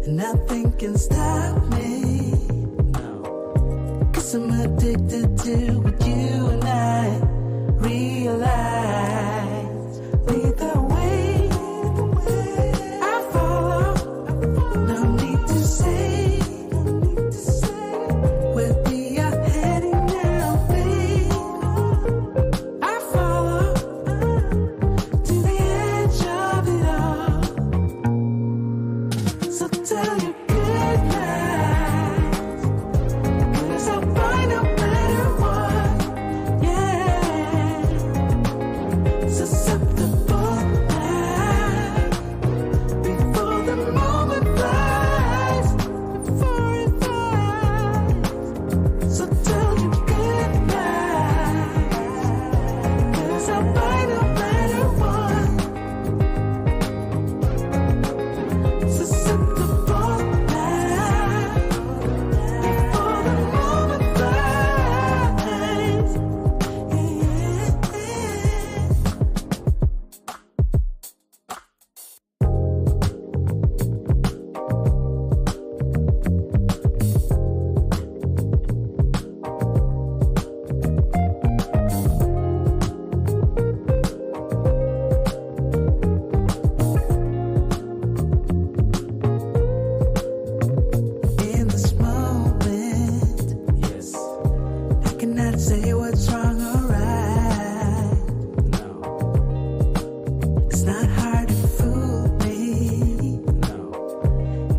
and nothing can stop me. No. 'Cause I'm addicted to what you and I realize. Lead the way, I follow. No need to say where we are heading now, babe. I follow to the edge of it all. So tell your good night, 'cause I'll find no matter what, yeah. Susceptible now, before the moment flies, before it flies. So tell your good night, 'cause I'll find no matter what. Susceptible now, before the moment flies. In this moment, yes, I cannot say what's wrong or right. No, it's not hard to fool me. No,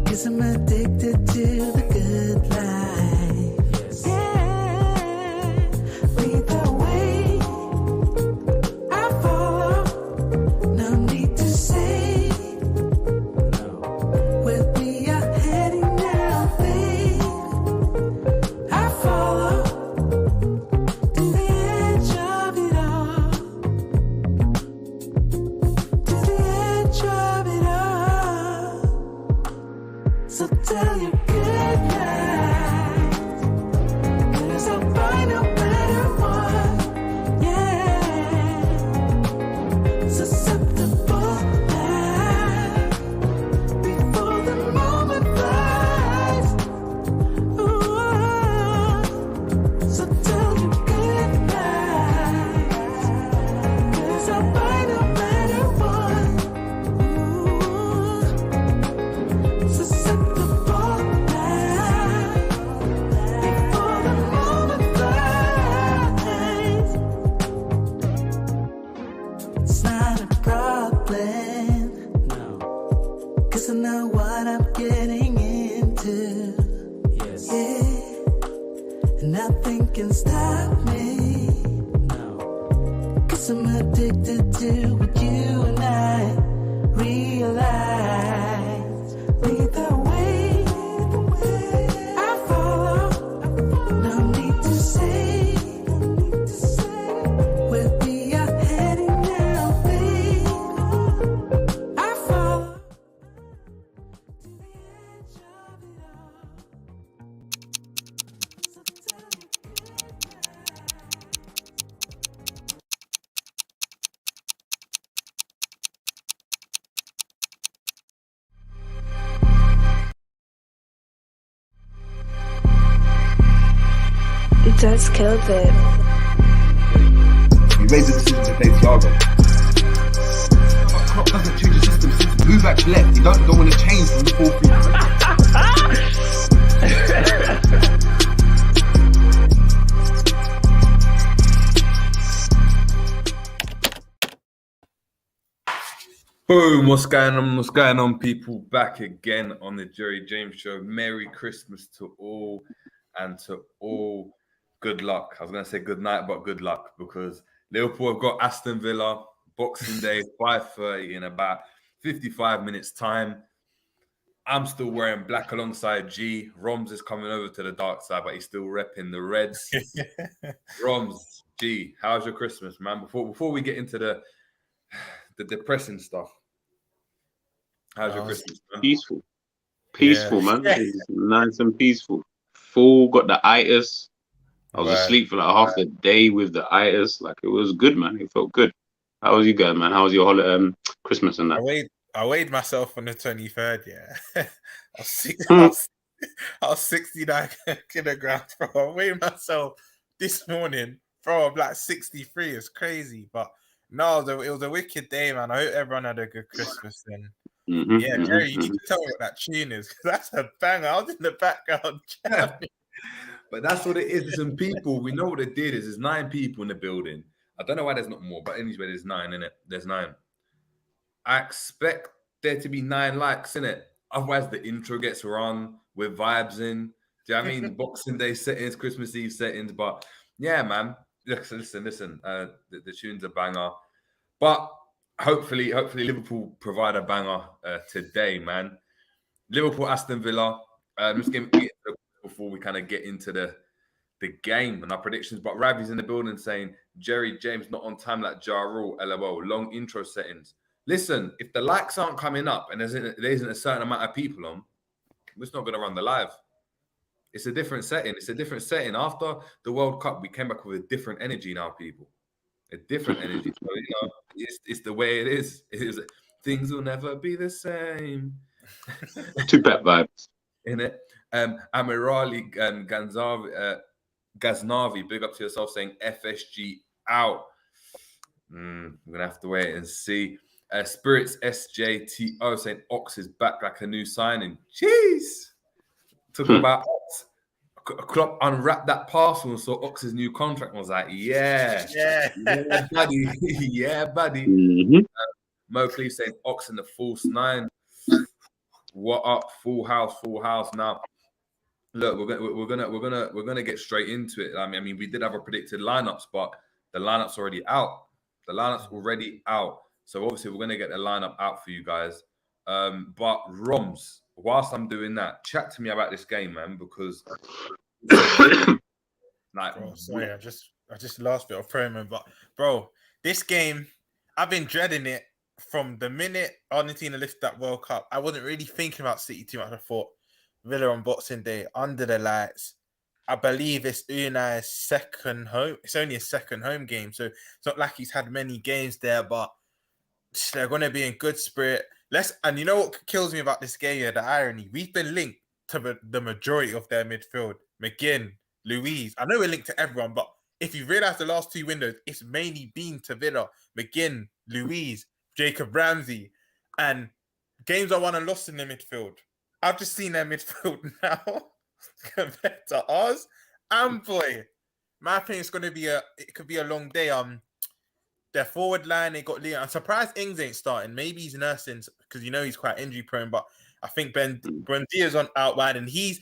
'cause I'm addicted to the good life. Yes, yeah. Lead the way, I follow. No need to say where we are heading now, babe. I follow to the edge of it all. To the edge of it all. So tell your good night, 'cause I'll find no matter what, yeah. Susceptible now, before the moment flies. Ooh, so tell your good night, 'cause I'll find no matter what. Ooh, susceptible now, before the moment flies. It's not a problem, no, 'cause I know what I'm getting into. Yes, yeah, and nothing can stop me. No, 'cause I'm addicted to what you and I realize. Lead the way, I follow. No need to say where we are heading now, babe. I follow to the edge of it all. So tell your good night. That's killed it. You made the decision to play Thiago. Klopp doesn't change the system. Since Gmwk left, you don't want to change from the 4-3. Boom, what's going on? What's going on, people? Back again on the Jerry James Show. Merry Christmas to all, and to all, good luck. I was going to say good night, but good luck, because Liverpool have got Aston Villa, Boxing Day, 5:30 in about 55 minutes time. I'm still wearing black alongside G. Romz is coming over to the dark side, but he's still repping the Reds. Romz, G, how's your Christmas, man? Before we get into the depressing stuff, how's your Christmas, man? Peaceful, man. It's nice and peaceful. Full, got the itis. I was asleep for like half the day with the itis. Like, it was good, man. It felt good. How was you guys, man? How was your holiday, Christmas and that? I weighed myself on the 23rd. Yeah, I was, six, Hmm. I was 69 kilograms, bro. I weighed myself this morning, bro. I'm like 63. It's crazy, but no, it was a wicked day, man. I hope everyone had a good Christmas. And yeah, Jerry, you need to tell me what that tune is, because that's a banger. I was in the background. But that's what it is. Listen, people, we know what it did is there's 9 people in the building. I don't know why there's not more, but anyway, there's 9 in it. There's 9. I expect there to be 9 likes in it. Otherwise, the intro gets run with vibes in. Do you know what I mean? Boxing Day settings, Christmas Eve settings. But yeah, man. Listen. The tune's a banger. But hopefully Liverpool provide a banger today, man. Liverpool, Aston Villa. Just before we kind of get into the game and our predictions. But Ravi's in the building saying Jerry James not on time like Ja Rule, LOL. Long intro settings. Listen, if the likes aren't coming up and there isn't a certain amount of people on, we're just not going to run the live. It's a different setting. It's a different setting. After the World Cup, we came back with a different energy now, people. A different energy. So, you know, it's the way it is. It is. Things will never be the same. 2 pet vibes. In it. Amirali Ghaznavi, big up to yourself, saying FSG out. We're going to have to wait and see. Spirits SJTO saying Ox is back like a new signing. Jeez. Talking about Ox. Klopp unwrapped that parcel and saw Ox's new contract and was like, yeah, buddy. Yeah, buddy. Mo Cleve saying Ox in the false 9. What up? Full house. Now, look, we're gonna get straight into it. I mean, we did have our predicted lineups, but the lineups already out. So obviously, we're gonna get the lineup out for you guys. But Romz, whilst I'm doing that, chat to me about this game, man, because like, bro, sorry, I just last bit of promo, but bro, this game, I've been dreading it from the minute Argentina lifted that World Cup. I wasn't really thinking about City too much. I thought Villa on Boxing Day under the lights. I believe it's Unai's second home. It's only a second home game, so it's not like he's had many games there, but they're going to be in good spirit. And you know what kills me about this game here? The irony. We've been linked to the majority of their midfield. McGinn, Luiz. I know we're linked to everyone, but if you realize the last 2 windows, it's mainly been to Villa. McGinn, Luiz, Jacob Ramsey, and games I won and lost in the midfield. I've just seen their midfield now compared to ours. And boy, my opinion is going to be it could be a long day. Their forward line, they got Lyon. I'm surprised Ings ain't starting. Maybe he's nursing because you know he's quite injury prone. But I think Ben Diaz on out wide, and he's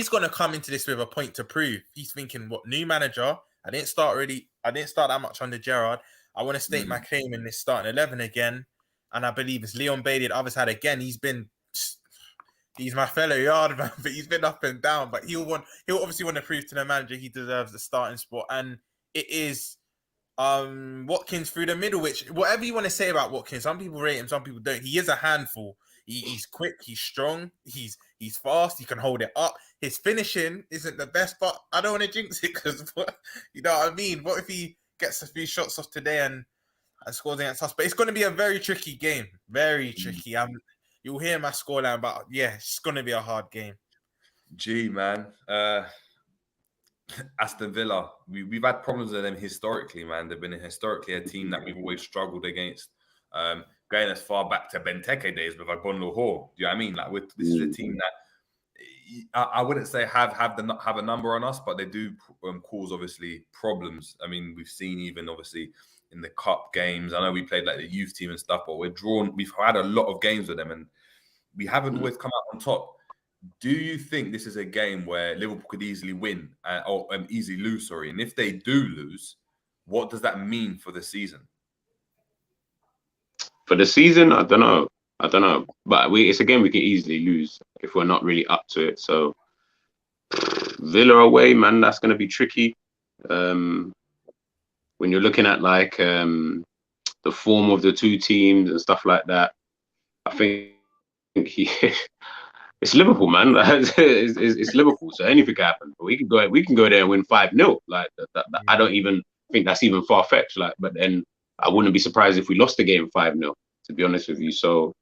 going to come into this with a point to prove. He's thinking, what, new manager? I didn't start that much under Gerrard. I want to state my claim in this starting 11 again. And I believe it's Leon Bailey, the other side again. He's my fellow yard man, but he's been up and down. But he'll obviously want to prove to the manager he deserves the starting spot. And it is Watkins through the middle, which whatever you want to say about Watkins, some people rate him, some people don't. He is a handful. He's quick, he's strong, he's fast, he can hold it up. His finishing isn't the best, but I don't want to jinx it because you know what I mean. What if he gets a few shots off today and scores against us? But it's going to be a very tricky game, very tricky. You'll hear my scoreline, but yeah, it's going to be a hard game. Gee, man. Aston Villa, we've had problems with them historically, man. They've been historically a team that we've always struggled against. Going as far back to Benteke days with Agbonlo Hall. Do you know what I mean? Like, this is a team that I wouldn't say have a number on us, but they do cause obviously problems. I mean, we've seen even obviously in the cup games. I know we played like the youth team and stuff, but we've had a lot of games with them, and we haven't always come out on top. Do you think this is a game where Liverpool could easily win or easily lose? Sorry, and if they do lose, what does that mean for the season? For the season, I don't know. But it's a game we can easily lose if we're not really up to it. So Villa away, man, that's going to be tricky. When you're looking at like the form of the 2 teams and stuff like that, I think it's Liverpool, man. it's Liverpool, so anything can happen. We can go there and win 5-0. Like that, I don't even think that's even far fetched. Like, but then I wouldn't be surprised if we lost the game 5-0. to be honest with you. So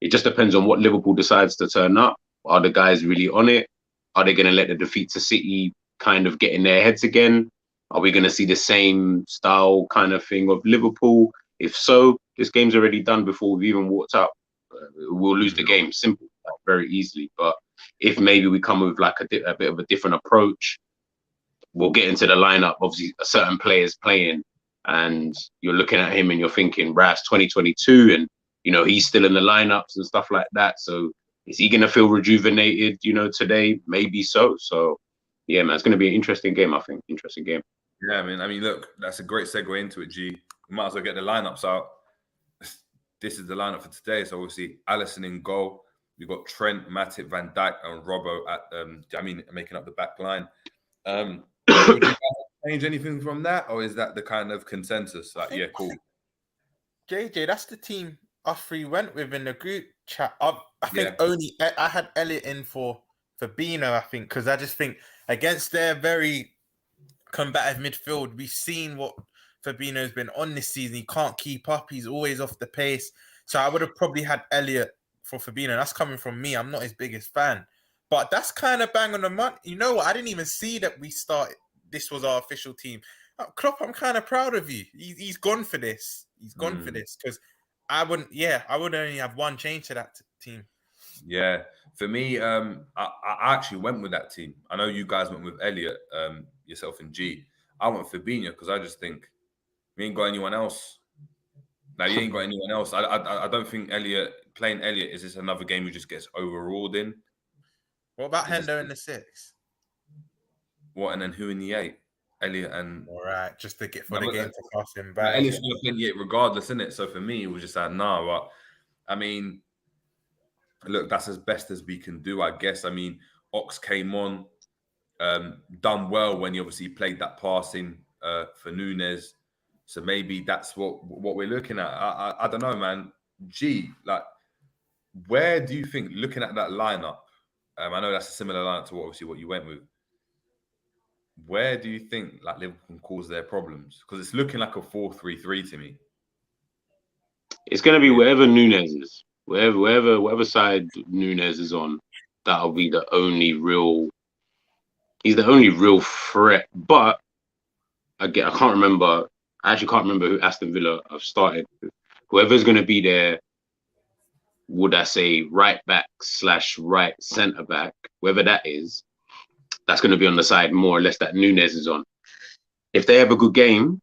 it just depends on what Liverpool decides to turn up. Are the guys really on it? Are they going to let the defeat to City kind of get in their heads again? Are we going to see the same style kind of thing of Liverpool? If so, this game's already done before we've even walked out. We'll lose the game, simple, like, very easily. But if maybe we come with like a bit of a different approach, we'll get into the lineup. Obviously, a certain player's playing, and you're looking at him and you're thinking, Ras 2022, and he's still in the lineups and stuff like that. So is he going to feel rejuvenated, today? Maybe so. So yeah, man, it's going to be an interesting game, I think. Interesting game. Yeah, I mean, look, that's a great segue into it, G. We might as well get the lineups out. This is the lineup for today. So obviously, Alisson in goal. We've got Trent, Matip, Van Dijk, and Robbo at making up the back line. Would you guys change anything from that, or is that the kind of consensus? Like, yeah, cool. JJ, that's the team us three went with in the group chat. I think only I had Elliot in for Fabinho, I think, because I just think against their very combative midfield, we've seen what Fabinho's been on this season. He can't keep up. He's always off the pace. So I would have probably had Elliot for Fabinho. That's coming from me. I'm not his biggest fan. But that's kind of bang on the money. You know what? I didn't even see that we started. This was our official team. Klopp, I'm kind of proud of you. He's gone for this. He's gone for this because I would only have one change to that team. Yeah, for me, I actually went with that team. I know you guys went with Elliot, yourself and G. I went for Fabinho because I just think we ain't got anyone else. Now, you ain't got anyone else. I don't think playing Elliot is just another game who just gets overruled in. What about Hendo in the 6? What, and then who in the 8? Elliot and... All right, just to get for the game to pass him back. Elliot's going to play the 8 regardless, isn't it? So for me, it was just like, nah. But, I mean, look, that's as best as we can do, I guess. I mean, Ox came on, done well when he obviously played that passing for Núñez. So maybe that's what we're looking at. I don't know, man. G, like, where do you think, looking at that lineup, I know that's a similar lineup to what you went with. Where do you think like Liverpool can cause their problems? Because it's looking like a 4-3-3 to me. It's going to be wherever Núñez is, wherever side Núñez is on. That'll be the only real. He's the only real threat. But I can't remember. I actually can't remember who Aston Villa have started with. Whoever's going to be there, would I say right back / right centre back, whoever that is, that's going to be on the side more or less that Núñez is on. If they have a good game,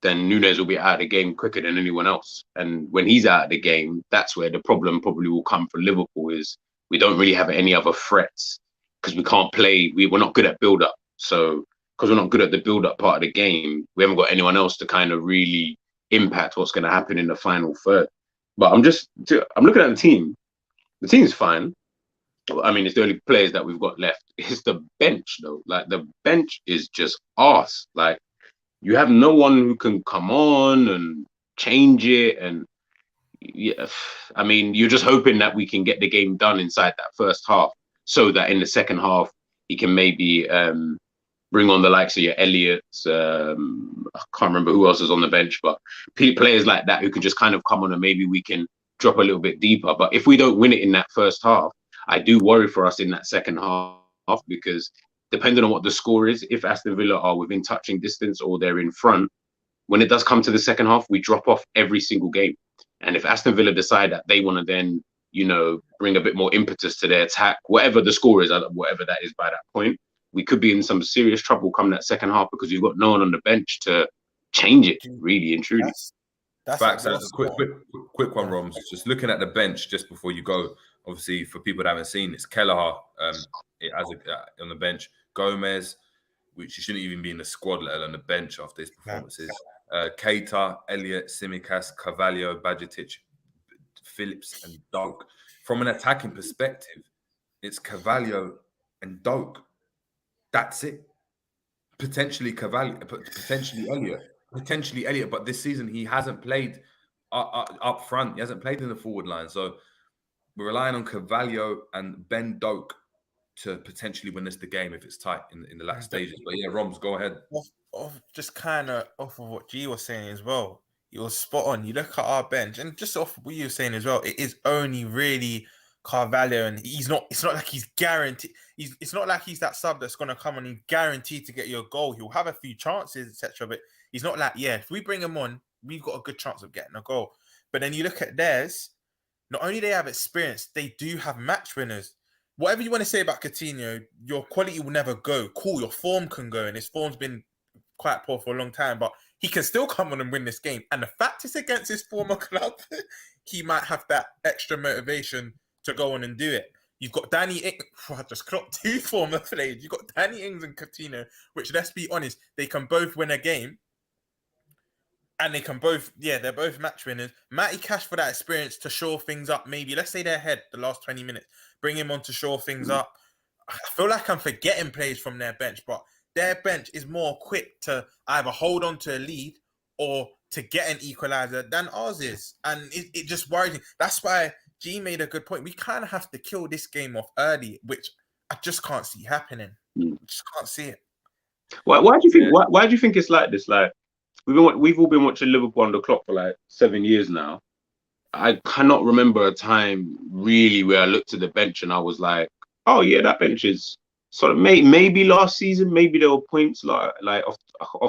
then Núñez will be out of the game quicker than anyone else. And when he's out of the game, that's where the problem probably will come for Liverpool is we don't really have any other threats because we can't play. We're not good at build-up. So because we're not good at the build-up part of the game, we haven't got anyone else to kind of really impact what's going to happen in the final third. But I'm looking at the team. The team's fine. I mean, it's the only players that we've got left. It's the bench, though. Like, the bench is just arse. Like, you have no one who can come on and change it. And, yeah, I mean, you're just hoping that we can get the game done inside that first half so that in the second half, he can maybe bring on the likes of your Elliots. I can't remember who else is on the bench, but players like that who can just kind of come on and maybe we can drop a little bit deeper. But if we don't win it in that first half, I do worry for us in that second half because depending on what the score is, if Aston Villa are within touching distance or they're in front, when it does come to the second half, we drop off every single game. And if Aston Villa decide that they want to then, bring a bit more impetus to their attack, whatever the score is, whatever that is by that point, we could be in some serious trouble come that second half because we've got no one on the bench to change it, really and truly. Facts. A quick one, Romz. Just looking at the bench just before you go, obviously, for people that haven't seen, it's Kelleher on the bench. Gomez, which he shouldn't even be in the squad, let alone the bench after his performances. Keita, Elliot, Tsimikas, Carvalho, Bajcetic, Phillips, and Doak. From an attacking perspective, it's Carvalho and Doak. That's it. Potentially Carvalho, potentially Elliot. But this season, he hasn't played up front. He hasn't played in the forward line. So we're relying on Carvalho and Ben Doak to potentially win us the game if it's tight in the last stages. But yeah, Romz, go ahead. Just kind of off of what G was saying as well. You're spot on. You look at our bench, and just off what you were saying as well, it is only really Carvalho, and he's not. It's not like he's guaranteed. It's not like he's that sub that's going to come on and guaranteed to get you a goal. He'll have a few chances, etc. But he's not like, yeah, if we bring him on, we've got a good chance of getting a goal. But then you look at theirs. Not only they have experience, they do have match winners. Whatever you want to say about Coutinho, your quality will never go. Cool, your form can go, and his form's been quite poor for a long time, but he can still come on and win this game. And the fact it's against his former club, he might have that extra motivation to go on and do it. You've got Danny Ings. I just clocked 2 former players. You've got Danny Ings and Coutinho, which, let's be honest, they can both win a game. And they can both, they're both match winners. Matty Cash for that experience to shore things up. Maybe, let's say they're ahead the last 20 minutes. Bring him on to shore things up. I feel like I'm forgetting players from their bench, but their bench is more quick to either hold on to a lead or to get an equaliser than ours is. And it just worries me. That's why G made a good point. We kind of have to kill this game off early, which I just can't see happening. I just can't see it. Why do you think? Why do you think it's like this? Like, we've all been watching Liverpool under Klopp for like 7 years now. I cannot remember a time really where I looked at the bench and I was like, "Oh yeah, that bench is sort of maybe last season, maybe there were points like off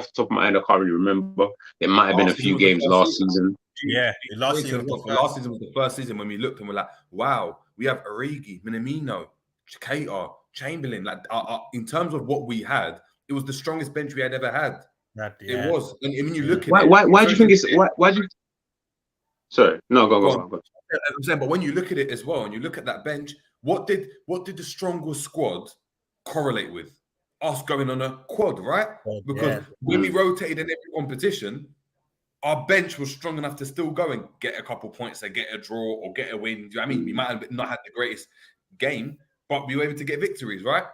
the top of my head, I can't really remember. There might have been a few games last season. Yeah, last season was the first season when we looked and we're like, wow, we have Origi, Minamino, Keita, Chamberlain. Like in terms of what we had, it was the strongest bench we had ever had. It was. And when you look at why do you think it's why do you? Sorry, no, go on. I'm saying, but when you look at it as well, and you look at that bench, what did the strongest squad correlate with? Us going on a quad, right? Because when we rotated in every competition, our bench was strong enough to still go and get a couple points, and get a draw or get a win. Do you know what I mean? We might have not had the greatest game, but we were able to get victories, right?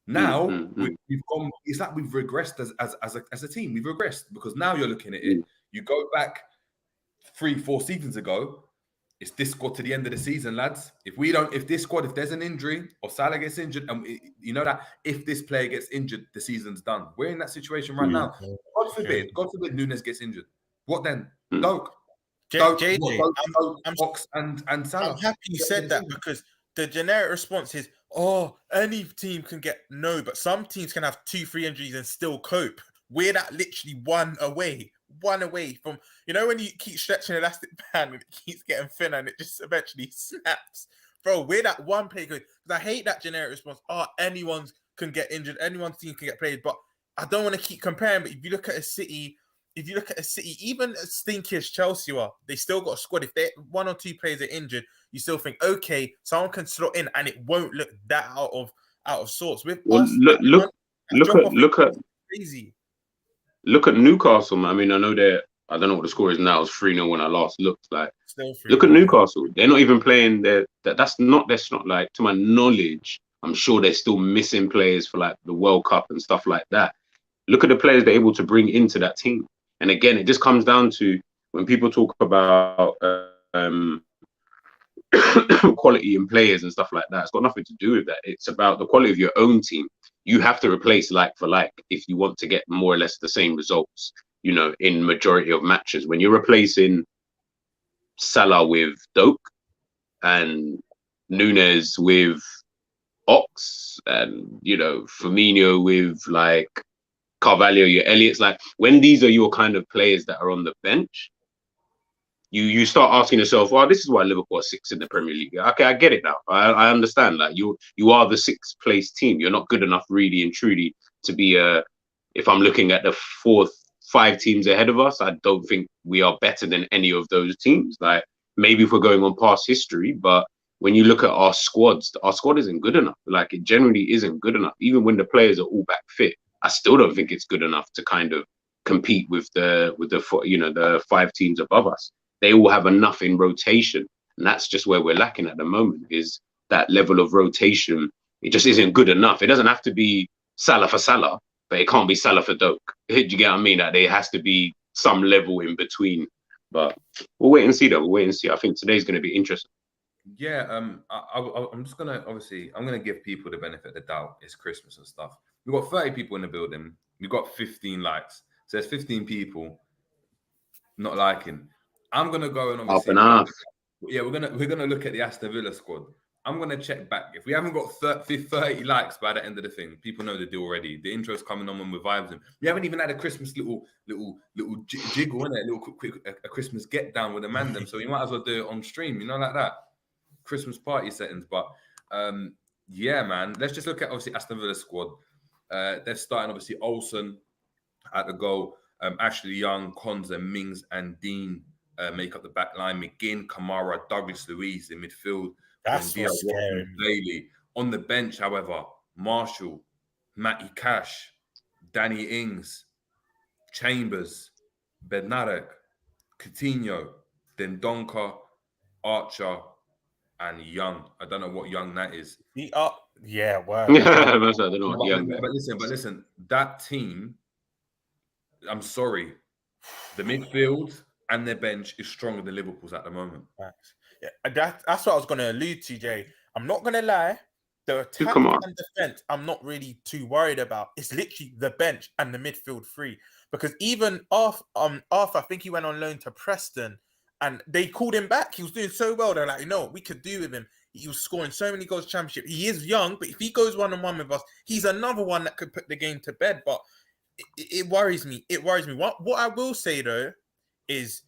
Now we've gone. It's like we've regressed as a team. We've regressed because now you're looking at it. You go back 3-4 seasons ago. It's this squad to the end of the season, lads. If there's an injury or Salah gets injured, and you know that if this player gets injured, the season's done. We're in that situation right now. God forbid Nunes gets injured. What then? Doak, Fox, and Salah. I'm happy you said that because the generic response is, "Oh, any team can get no," but some teams can have 2-3 injuries and still cope. We're that literally one away from, you know, when you keep stretching an elastic band and it keeps getting thinner and it just eventually snaps. Bro, we're that one play good. Because I hate that generic response. Oh, anyone can get injured, anyone's team can get played. But I don't want to keep comparing. But if you look at a City, even as stinky as Chelsea are, they still got a squad. If 1 or 2 players are injured, you still think, okay, someone can slot in and it won't look that out of sorts. With us, look at crazy. Look at Newcastle, man. I mean, I don't know what the score is now. It's 3-0 when I last looked. Like, look at Newcastle. They're not even playing that's not like, to my knowledge, I'm sure they're still missing players for like the World Cup and stuff like that. Look at the players they're able to bring into that team. And again, it just comes down to when people talk about quality in players and stuff like that. It's got nothing to do with that. It's about the quality of your own team. You have to replace like for like if you want to get more or less the same results, you know, in majority of matches. When you're replacing Salah with Doak and Nunes with Ox and, you know, Firmino with like Carvalho, your Elliott's, like when these are your kind of players that are on the bench, you start asking yourself, well, this is why Liverpool are 6th in the Premier League. Okay, I get it now. I understand that. You are the 6th place team. You're not good enough really and truly to be if I'm looking at the 5 teams ahead of us, I don't think we are better than any of those teams. Like maybe if we're going on past history, but when you look at our squad isn't good enough. Like it generally isn't good enough. Even when the players are all back fit, I still don't think it's good enough to kind of compete with the 5 teams above us. They all have enough in rotation. And that's just where we're lacking at the moment, is that level of rotation. It just isn't good enough. It doesn't have to be Salah for Salah, but it can't be Salah for Doak. Do you get what I mean? That there has to be some level in between. But we'll wait and see though. We'll wait and see. I think today's going to be interesting. Yeah, I'm just going to give people the benefit of the doubt. It's Christmas and stuff. We've got 30 people in the building. We've got 15 likes. So there's 15 people. not liking. I'm gonna go and Half obviously and half. yeah, we're gonna look at the Aston Villa squad. I'm gonna check back. If we haven't got 30 likes by the end of the thing, people know the deal already. The intro's coming on when we're vibing. We haven't even had a Christmas little jiggle, innit? A little quick a Christmas get down with the mandem. So we might as well do it on stream, you know, like that. Christmas party settings. But yeah, man. Let's just look at obviously Aston Villa squad. They're starting obviously Olsen at the goal. Ashley Young, Konza, Mings, and Dean make up the back line. McGinn, Kamara, Douglas Luiz in midfield. That's what's scary. Bailey. On the bench, however, Marshall, Matty Cash, Danny Ings, Chambers, Bednarek, Coutinho, Dendonka, Archer, and Young. I don't know what Young that is. Yeah, wow. I don't know what Young. But listen, that team, I'm sorry, the midfield and their bench is stronger than Liverpool's at the moment. Yeah, that's what I was going to allude to, Jay. I'm not going to lie. The attack Come on. and defense, I'm not really too worried about. It's literally the bench and the midfield three. Because even Arthur, I think he went on loan to Preston and they called him back. He was doing so well. They're like, you know what we could do with him. He was scoring so many goals championship. He is young, but if he goes 1-on-1 with us, he's another one that could put the game to bed. But it worries me. It worries me. What I will say, though, is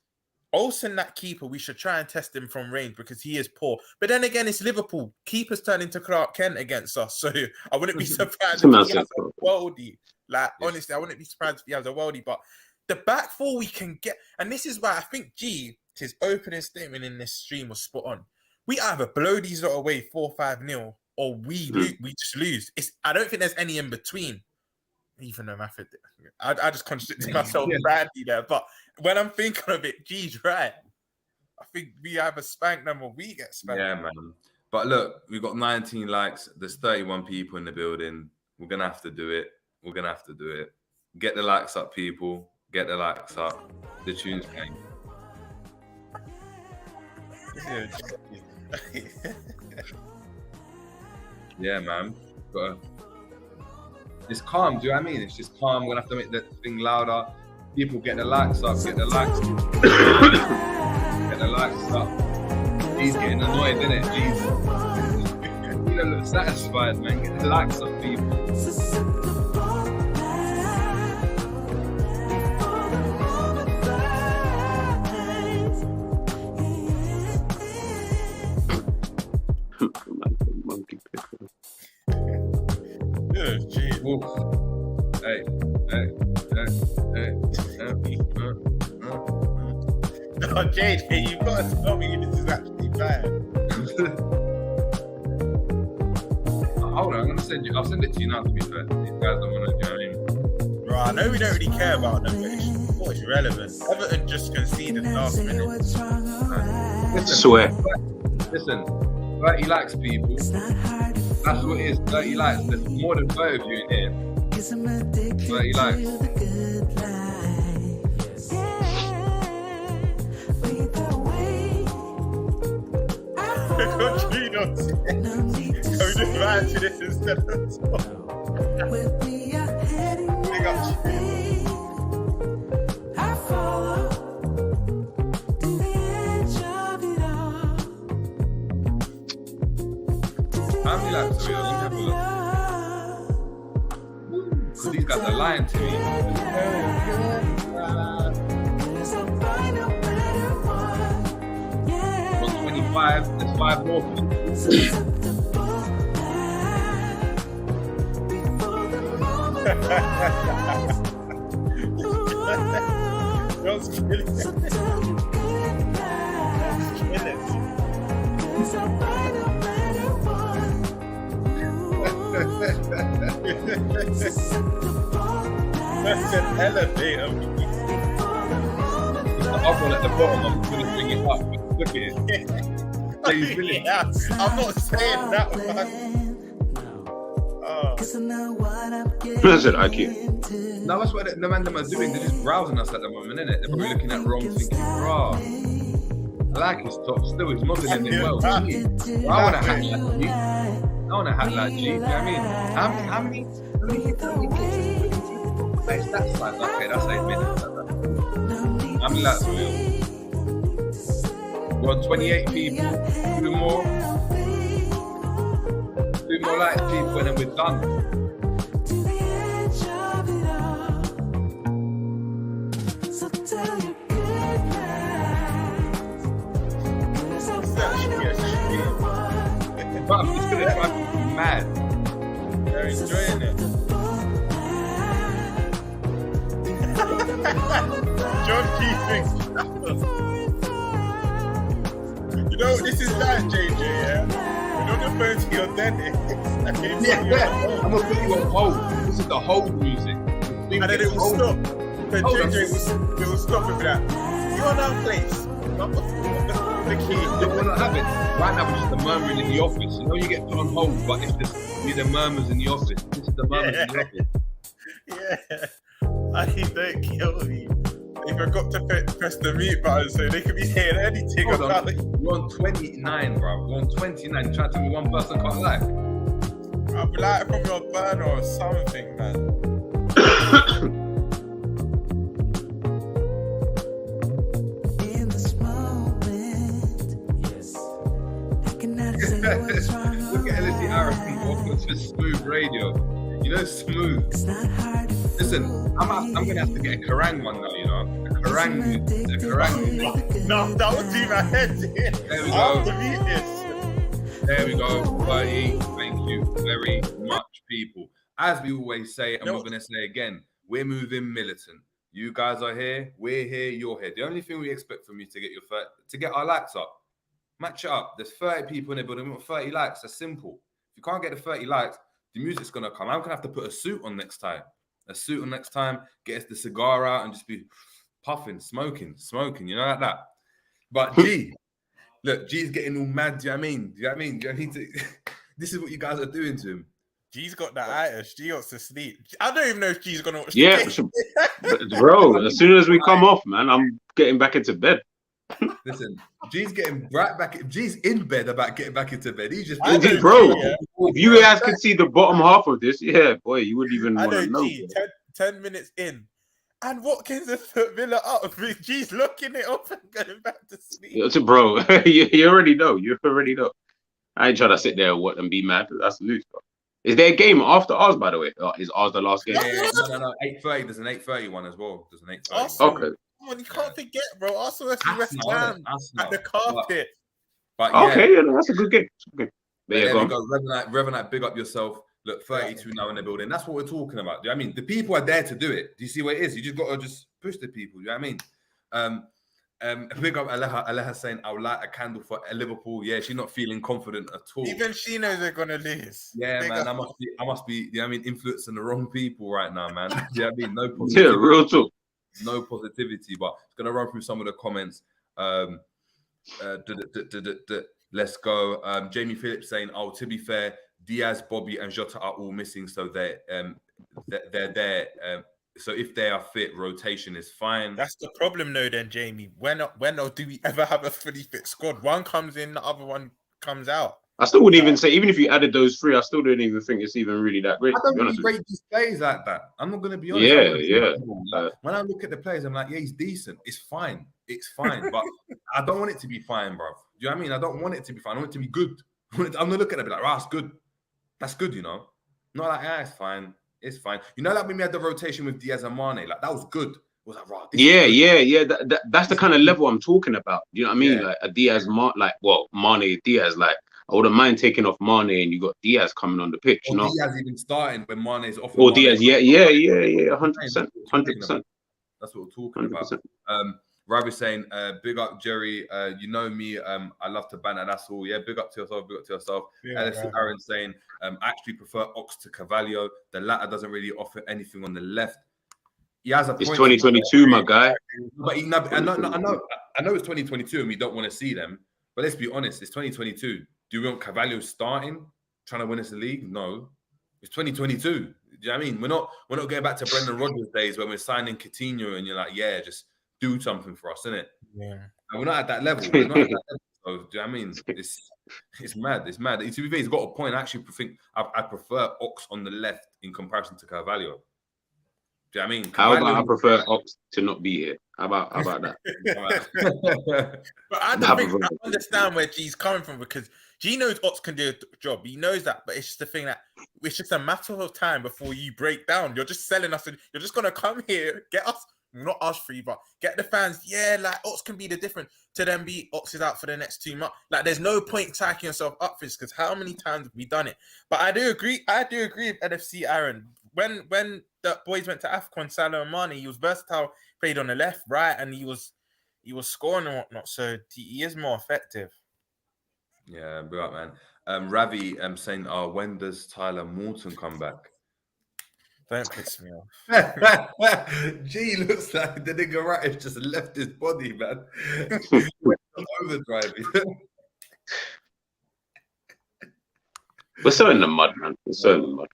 Olsen, that keeper, we should try and test him from range because he is poor. But then again, it's Liverpool. Keepers turn into Clark Kent against us. So I wouldn't be surprised if he has a worldie. Like, honestly, I wouldn't be surprised if he has a worldie. But the back four we can get, and this is why I think his opening statement in this stream was spot on. We either blow these lot away 4-5-0 or we just lose. I don't think there's any in between. Even though I just contradicted myself badly there. But when I'm thinking of it, G's right. I think we either spank them or we get spanked. Yeah, man. But look, we've got 19 likes. There's 31 people in the building. We're going to have to do it. Get the likes up, people. Get the likes up. The tune's playing. Yeah, man. It's calm, do you know what I mean? It's just calm. We're going to have to make the thing louder. People get the likes up, get the likes up. He's getting annoyed, isn't it? Jesus. You don't look satisfied, man. Get the likes up, people. Monkey pickle. Ooh. Hey. No, JJ, you've got to tell me this is actually bad. Hold on, I'll send it to you now, to be fair. These guys don't want to, do you know what I mean? Bro, I know we don't really care about them, but it's relevant. Everton just conceded last minute. Listen, 30 likes, people. That's what it is, 30 likes. There's more than 30 of you in here. 30 likes. Can we just ride to this instead of big up How many likes are we on? Let me have a look. So these guys are lying to me. Got 25, there's 5 more people. Don't kill it. That's an elevator. I've got at the bottom, I'm going to bring it up. Look at it. Yeah, I'm not saying that one. That's it, IQ. No, that's what the man them are doing. They're just browsing us at the moment, innit? They're probably looking at Romz thinking, bruh, I like his top still. He's modelling it well. I want to hack like G. I want to hack like G. You know what I mean? How many Like, that's like, okay, that's 8 minutes. How many likes we on? We're on 28 people. Two more. Two more likes, people, and then we're done. But I'm just gonna try to be mad. They're enjoying it. John Keepin. You know what this is like, JJ, yeah? You're on the phone to your dentist. Yeah. I'm gonna put you on hold. This is the hold music. And then it will stop. Then JJ will stop with that. You on our place. Not the key. Look, we're not having. Right now, we're just the murmuring in the office. You know, you get put on hold, but it's just the murmurs in the office. This is the murmurs in the office. Yeah. I don't kill me. They forgot to press the mute button so they could be hearing anything about it. We're on 29, bro. We're on 29. Trying to tell me one person can't like. I'll be like from your burner or something, man. Look at LSD RFP. Welcome to Smooth Radio. You know, smooth. Listen, I'm gonna have to get a Kerrang one now. You know, a Kerrang. No, that would do my head in. There we I'll go. delete this. There we go, buddy. Thank you very much, people. As we always say, and we're gonna say again, we're moving militant. You guys are here. We're here. You're here. The only thing we expect from you to get our likes up. Match it up. There's 30 people in the building. We want 30 likes. That's simple. If you can't get the 30 likes, the music's going to come. I'm going to have to put a suit on next time. Get us the cigar out and just be puffing, smoking. You know, like that. But G, look, G's getting all mad. Do you know what I mean? This is what you guys are doing to him. G's got that itis. G wants to sleep. I don't even know if G's going to watch the Yeah, game. bro. As soon as we come off, man, I'm getting back into bed. Listen, G's getting right back. G's in bed about getting back into bed. He's just Bro, if you guys could see the bottom half of this, yeah, boy, you wouldn't even want to know. G, 10 minutes in. And Watkins has put Villa up. G's looking it up and going back to sleep. Yeah, bro, you already know. I ain't trying to sit there and be mad. That's loose, bro. Is there a game after ours, by the way? Or is ours the last game? Yeah, no. 8:30. There's an 8:30 one as well. There's an 8:30. Okay. You can't forget, bro. Arsenal vs West Ham at the carpet. But yeah. Okay, yeah, that's a good game. Okay. There we go. Revenite, big up yourself. Look, 32 now in the building. That's what we're talking about. Do you know what I mean? The people are there to do it. Do you see what it is? You just got to just push the people. Do you know what I mean? Big up Aleha saying, I would light a candle for Liverpool. Yeah, she's not feeling confident at all. Even she knows they're going to lose. Yeah, big man. Up. I must be, you know what I mean, influencing the wrong people right now, man. Do you know what I mean? No positivity. Yeah, real talk. No positivity, but it's going to run through some of the comments. Let's go. Jamie Phillips saying, "Oh, to be fair, Diaz, Bobby, and Jota are all missing, so they're there. So if they are fit, rotation is fine." That's the problem, though. Then, Jamie, when do we ever have a fully fit squad? One comes in, the other one comes out. I still wouldn't even say, even if you added those three, I still don't even think it's even really that great. I don't really rate these plays like that. I'm not going to be honest. Yeah. Like, when I look at the players, I'm like, yeah, he's decent. It's fine. But I don't want it to be fine, bro. Do you know what I mean? I don't want it to be fine. I want it to be good. I'm going to look at it and be like, oh, that's good. That's good, you know? Not like, it's fine. It's fine. You know, like when we had the rotation with Diaz and Mane, like that was good. It was like, right. Yeah. That's the kind of level I'm talking about. You know what I mean? Yeah. Like a Diaz, Mane, Diaz, like, I wouldn't mind taking off Mane and you got Diaz coming on the pitch. Or Diaz even starting when Mane's off. Or Diaz, yeah, 100%. That's what we're talking 100%. About. Ravi saying, big up Jerry, you know me, I love to banter, that's all. Yeah, big up to yourself. Yeah, Aaron saying, I actually prefer Ox to Carvalho. The latter doesn't really offer anything on the left. He has a point. It's 2022, my guy. But I know it's 2022 and we don't want to see them. But let's be honest, it's 2022. Do we want Carvalho starting, trying to win us the league? No. It's 2022. Do you know what I mean? We're not going back to Brendan Rodgers days when we're signing Coutinho and you're like, yeah, just do something for us, innit? Yeah. And we're not at that level. So, do you know what I mean? It's mad. It's mad. To be fair, he's got a point. I actually think I prefer Ox on the left in comparison to Carvalho. Do you know what I mean? How about I prefer Ox to not be here? How about that? But I understand where G's coming from, because G knows Ox can do a job. He knows that, but it's just the thing that it's just a matter of time before you break down. You're just selling us. You're just gonna come here, get us, not us free, but get the fans. Yeah, like Ox can be the difference to them. Be Ox is out for the next 2 months. Like, there's no point psyching yourself up for this, because how many times have we done it? But I do agree with NFC Aaron. When the boys went to AFCON, Salah and Mane, he was versatile, played on the left, right, and he was scoring and whatnot. So he is more effective. Yeah, be right, man. Ravi saying, when does Tyler Morton come back? Don't piss me off. G looks like the nigga right has just left his body, man. Overdrive. We're so in the mud, man. We're so in the mud.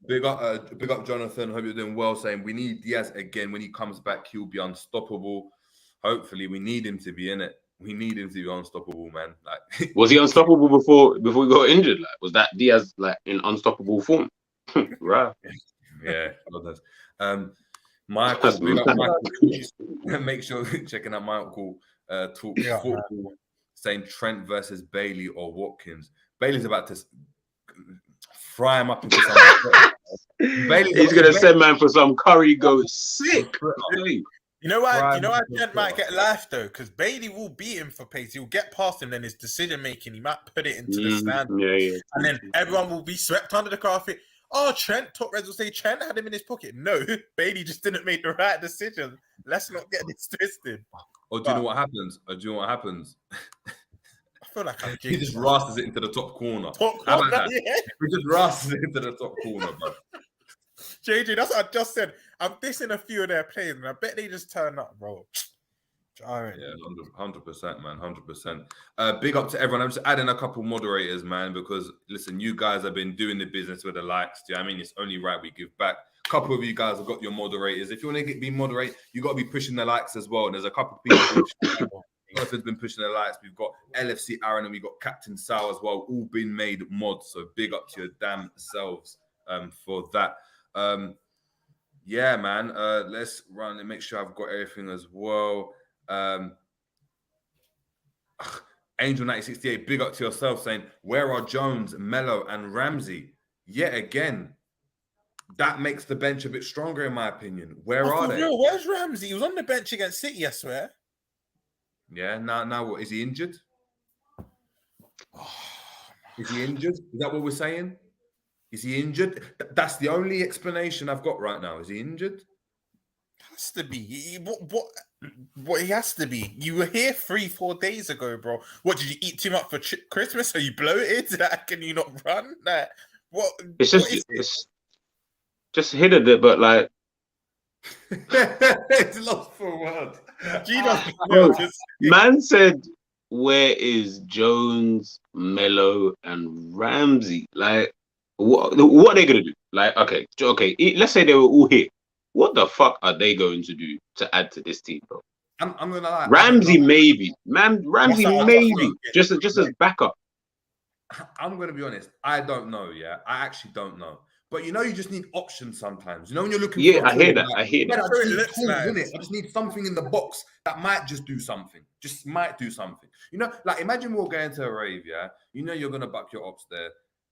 Big up, Jonathan. Hope you're doing well. Saying we need Diaz again. When he comes back, he'll be unstoppable. Hopefully, we need him to be in it. We need him to be unstoppable, man. Like, was he unstoppable before he got injured? Like, was that Diaz like in unstoppable form? Right. Yeah. Michael, big up Michael. Make sure you're checking out Michael talk football, saying Trent versus Bailey or Watkins. Bailey's about to fry him up into something. He's gonna send man for some curry goat sick. You know why? Trent might get life though, because Bailey will beat him for pace. He'll get past him, then his decision making, he might put it into the stand, and then everyone will be swept under the carpet. Oh, Trent, top Reds will say Trent had him in his pocket. No, Bailey just didn't make the right decision. Let's not get this twisted. Or do you know what happens? I feel like he just rasses it into the top corner. Yeah. He just rasses it into the top corner, bro. JJ, that's what I just said. I'm dissing a few of their players, and I bet they just turn up, bro. Yeah, 100%, man, 100%. Big up to everyone. I'm just adding a couple moderators, man, because listen, you guys have been doing the business with the likes. Do you know what I mean? It's only right we give back. A couple of you guys have got your moderators. If you want to be moderate, you got to be pushing the likes as well. And there's a couple of people who've been pushing the likes. We've got LFC Aaron and we've got Captain Sal as well, all been made mods. So big up to your damn selves for that. Yeah, man. Let's run and make sure I've got everything as well. Angel 1968, big up to yourself, saying, where are Jones, Mello, and Ramsey? Yet again, that makes the bench a bit stronger, in my opinion. Where are they? Where's Ramsey? He was on the bench against City, I swear. Yeah, now what? Is he injured? Is he injured? Is that what we're saying? Is he injured? That's the only explanation I've got right now. Is he injured? Has to be. What he has to be. You were here 3-4 days ago, bro. What, did you eat too much for Christmas? Are you bloated? Can you not run? What? It's just it's just hit a bit, but like it's lost for words. Man said, where is Jones, Mello, and Ramsey? Like, what are they gonna do? Like, okay, let's say they were all here. What the fuck are they going to do to add to this team, bro? I'm gonna lie. Ramsey maybe, man. Ramsey maybe just as backup. I'm gonna be honest. I don't know. Yeah, I actually don't know. But you know, you just need options sometimes. You know, when you're looking. Yeah, I hear that. I hear that. I just need something in the box that might just do something. Just might do something. You know, like imagine we're going to a rave. Yeah, you know you're gonna buck your ops there.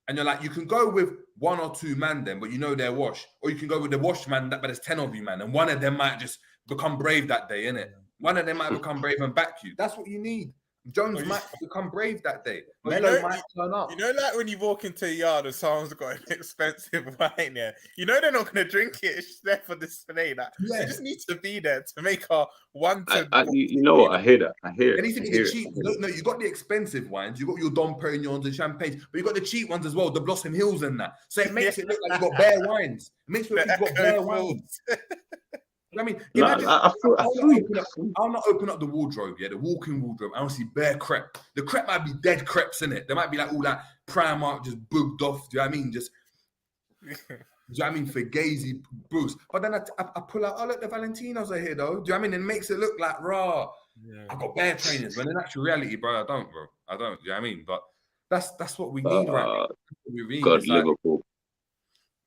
And you're like, you can go with 1 or 2 man then, but you know they're washed. Or you can go with the washed man, but there's 10 of you, man. And one of them might just become brave that day, innit? One of them might become brave and back you. That's what you need. Jones might become brave that day. Mello might turn up. You know, like when you walk into a yard and someone's got an expensive wine there, you know they're not going to drink it. It's just there for display. They just need to be there to make our one to... you know what? I hear that. I hear it. Anything cheap. No, you got the expensive wines. You got your Dom Perignons and champagnes, but you got the cheap ones as well, the Blossom Hills and that. So it makes it look like you got bare wines. It makes it look like you got bare wines. I mean, imagine, I'll not open up the wardrobe, the walk-in wardrobe. I don't see bare crepe. The crepe might be dead crepes in it. There might be like all that Primark just bugged off. Do you know what I mean? Just, do you know what I mean? For gazy Bruce. But then I pull out, oh, look, the Valentinos are here, though. Do you know what I mean? It makes it look like raw. Yeah. I got bare trainers, but in actual reality, bro, I don't, bro. I don't. Do you know what I mean? But that's what we need, right? God, Liverpool.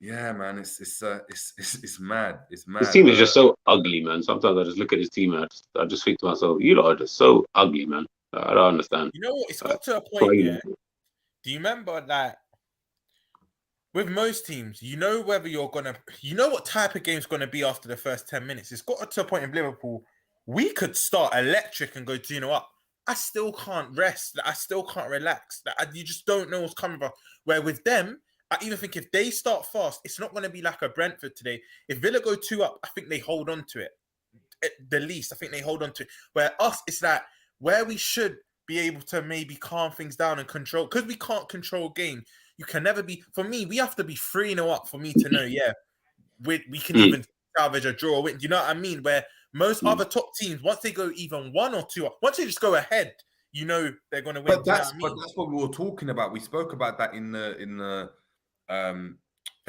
Yeah, man, it's mad. It's mad. His team is just so ugly, man. Sometimes I just look at his team and I just think to myself, you lot are just so ugly, man. I don't understand. You know what? It's got to a point, Crazy. yeah. Do you remember that with most teams, you know whether you're gonna, you know what type of game's gonna be after the first 10 minutes. It's got to a point in Liverpool, we could start electric and go 2-0 up. I still can't rest. I still can't relax. You just don't know what's coming from. Where with them, I even think if they start fast, it's not going to be like a Brentford today. If Villa go 2 up, I think they hold on to it. At the least, I think they hold on to it. Where us, it's that where we should be able to maybe calm things down and control, because we can't control game. You can never be, for me, we have to be 3-0 up for me to know, yeah, we can even salvage a draw. Do you know what I mean? Where most other top teams, once they go even 1 or 2 up, once they just go ahead, you know they're going to win. But that's what we were talking about. We spoke about that in the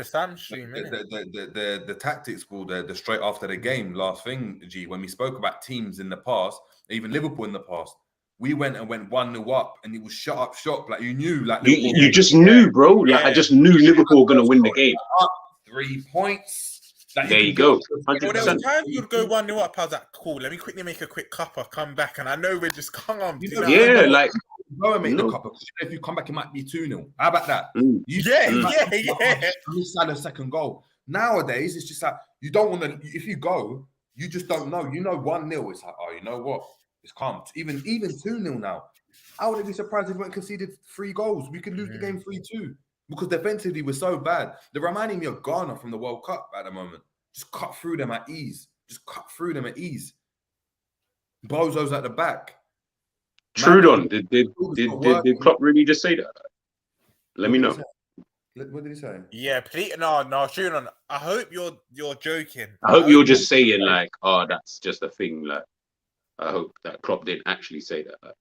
Sam stream, the tactics called the straight after the game last thing, G, when we spoke about teams in the past, even Liverpool in the past, we went 1-0 up and it was shut up shop. Like you knew, like you just knew, bro. Like I just knew Liverpool were gonna win the game. 3 points. There you go. 100%. Well, there was times you'd go 1-0 up. I was like, cool, let me quickly make a quick cupper, come back, and I know we're just calm. Like go and make the cupper. If you come back, it might be 2-0. How about that? Miss a second goal. Nowadays, it's just like you don't want to. If you go, you just don't know. You know, 1-0. It's like, oh, you know what? It's calm. Even 2-0 now. I wouldn't be surprised if we conceded 3 goals. We could lose the game 3-2 because defensively we're so bad. They're reminding me of Ghana from the World Cup at the moment. Just cut through them at ease. Bozo's at the back. Trudon, did Klopp really just say that? Let me know. What did he say? Yeah, please, no, Trudon. I hope you're joking. I hope you're just saying like, oh, that's just a thing. Like, I hope that Klopp didn't actually say that. Like.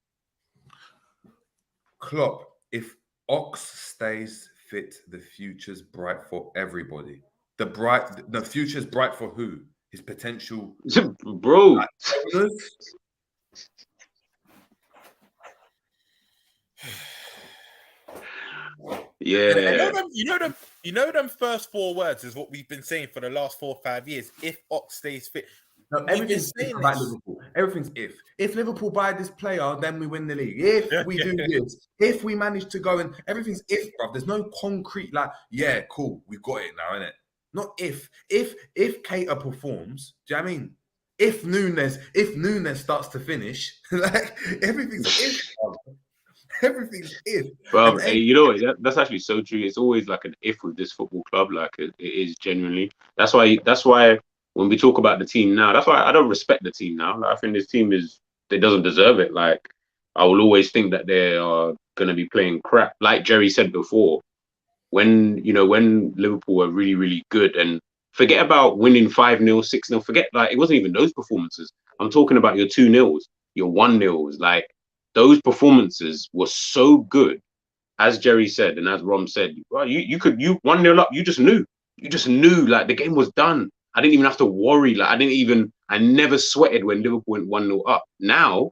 Klopp, if Ox stays fit, the future's bright for everybody. The future's bright for who? His potential, bro. Yeah. You know them first 4 words is what we've been saying for the last 4 or 5 years. If Ox stays fit. No, everything's about Liverpool. Everything's if. If Liverpool buy this player, then we win the league. If we do this, if we manage to go and everything's if, bro. There's no concrete like, yeah, cool, we got it now, innit? Not if. If Keita performs, do you know what I mean? If Nunes starts to finish, like everything's if. Everything's if. Well, hey, you know that's actually so true. It's always like an if with this football club. Like it is genuinely. That's why when we talk about the team now, that's why I don't respect the team now. Like, I think this team doesn't deserve it. Like I will always think that they are going to be playing crap. Like Jerry said before, when Liverpool were really, really good, and forget about winning 5-0, 6-0. Forget, like, it wasn't even those performances. I'm talking about your 2-0s, your 1-0s. Like those performances were so good, as Jerry said, and as Romz said. Well, you 1-0 up. You just knew like the game was done. I didn't even have to worry. Like I never sweated when Liverpool went 1-0 up. Now,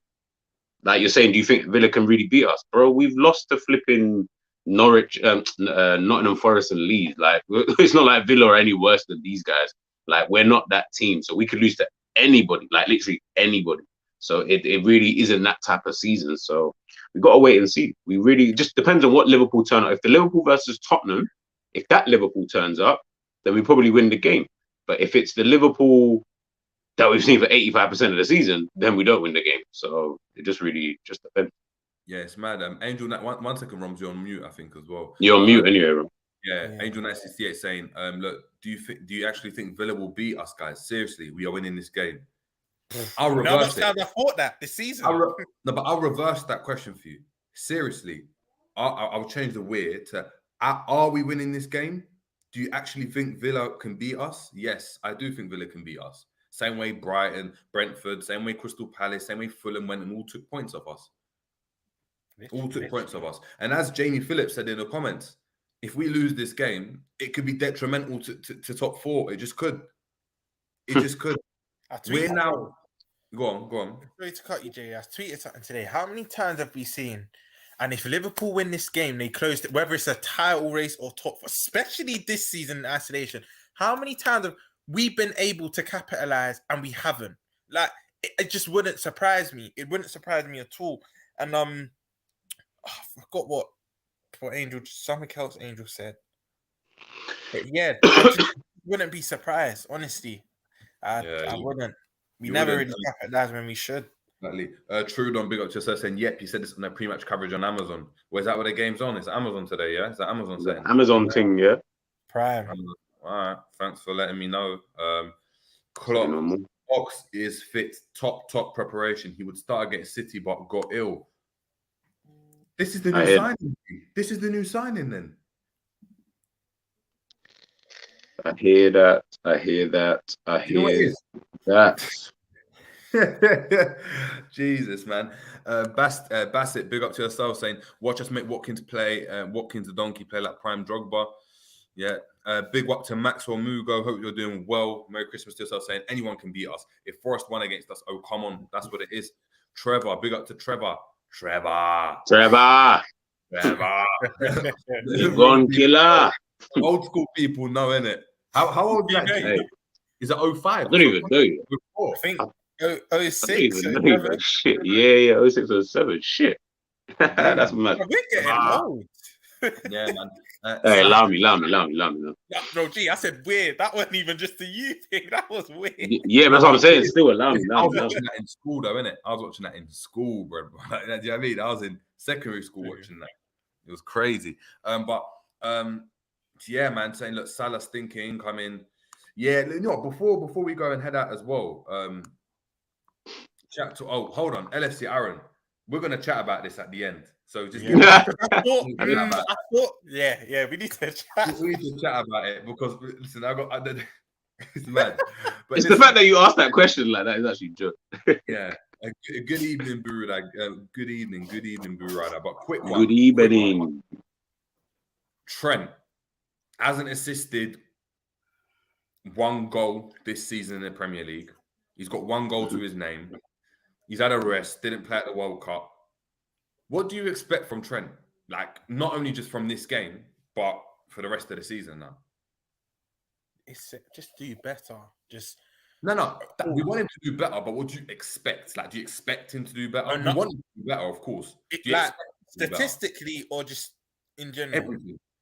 like you're saying, do you think Villa can really beat us, bro? We've lost to flipping Norwich, Nottingham Forest, and Leeds. Like it's not like Villa are any worse than these guys. Like we're not that team, so we could lose to anybody, like literally anybody. So it really isn't that type of season. So we got to wait and see. We really just depends on what Liverpool turn up. If the Liverpool versus Tottenham, if that Liverpool turns up, then we probably win the game. But if it's the Liverpool that we've seen for 85% of the season, then we don't win the game. So it just really depends. Yeah, it's mad. Angel, one second, Romz, you're on mute, I think, as well. You're on mute anyway, bro. Yeah, Angel 968 saying, look, do you actually think Villa will beat us, guys? Seriously, we are winning this game. I'll reverse it. I thought that this season. But I'll reverse that question for you. Seriously, I'll change the weird to, are we winning this game? Do you actually think Villa can beat us? Yes, I do think Villa can beat us. Same way Brighton, Brentford, same way Crystal Palace, same way Fulham went and all took points off us. And as Jamie Phillips said in the comments, if we lose this game, it could be detrimental to top 4. It just could. We're now... Go on. Sorry to cut you, Jay. I tweeted something today. How many times have we seen And if Liverpool win this game, they close it, whether it's a title race or top, especially this season in isolation. How many times have we been able to capitalize and we haven't? Like, it just wouldn't surprise me. It wouldn't surprise me at all. And I forgot what Angel, something else Angel said. But yeah, I just wouldn't be surprised, honestly. I wouldn't. We never really capitalize when we should. Exactly. Trudon, big up to yourself, saying, yep, you said this on the pre-match coverage on Amazon. Where's that where the game's on? It's Amazon today, yeah? Is that Amazon saying? Amazon thing, yeah. Prime. All right, thanks for letting me know. Klopp, Ox is fit, top preparation. He would start against City, but got ill. This is the new signing. This is the new signing then. I hear that. You know what it is? That. Jesus, man. Bassett, big up to yourself, saying, watch us make Watkins play. Watkins the donkey play like prime Drogba. Yeah. Big up to Maxwell Mugo. Hope you're doing well. Merry Christmas to yourself, saying anyone can beat us. If Forest won against us, oh, come on. That's what it is. Trevor, big up to Trevor. Trevor. Gone killer. Old school people know, innit? How old is that? Hey. Is it 05? I don't even know. I think 06. Shit. Yeah, 06 or 07. Shit. That's mad. We're getting old. Yeah, man. Hey, allow me. No, I said weird. That wasn't even just a you thing. That was weird. Yeah, that's what I'm saying. Still allow me. I was watching that in school, though, innit? I was watching that in school, bro. Do you know what I mean? I was in secondary school watching that. It was crazy. Yeah, man, saying, look, Salah's thinking incoming. Yeah, you know, before we go and head out as well, chat to, hold on, LFC Aaron, we're going to chat about this at the end. So just give me I thought, we need to chat. We need to chat about it because, listen, it's mad. But it's the fact that you asked that question like that is actually joke. Yeah. Good evening, Burada. Good evening, Burada. But quick one. Good evening. Trent hasn't assisted one goal this season in the Premier League. He's got one goal to his name. He's had a rest, didn't play at the World Cup. What do you expect from Trent? Like, not only just from this game, but for the rest of the season now? It's just do better. No. We want him to do better, but what do you expect? Like, do you expect him to do better? We want him to do better, of course. Like, statistically or just in general?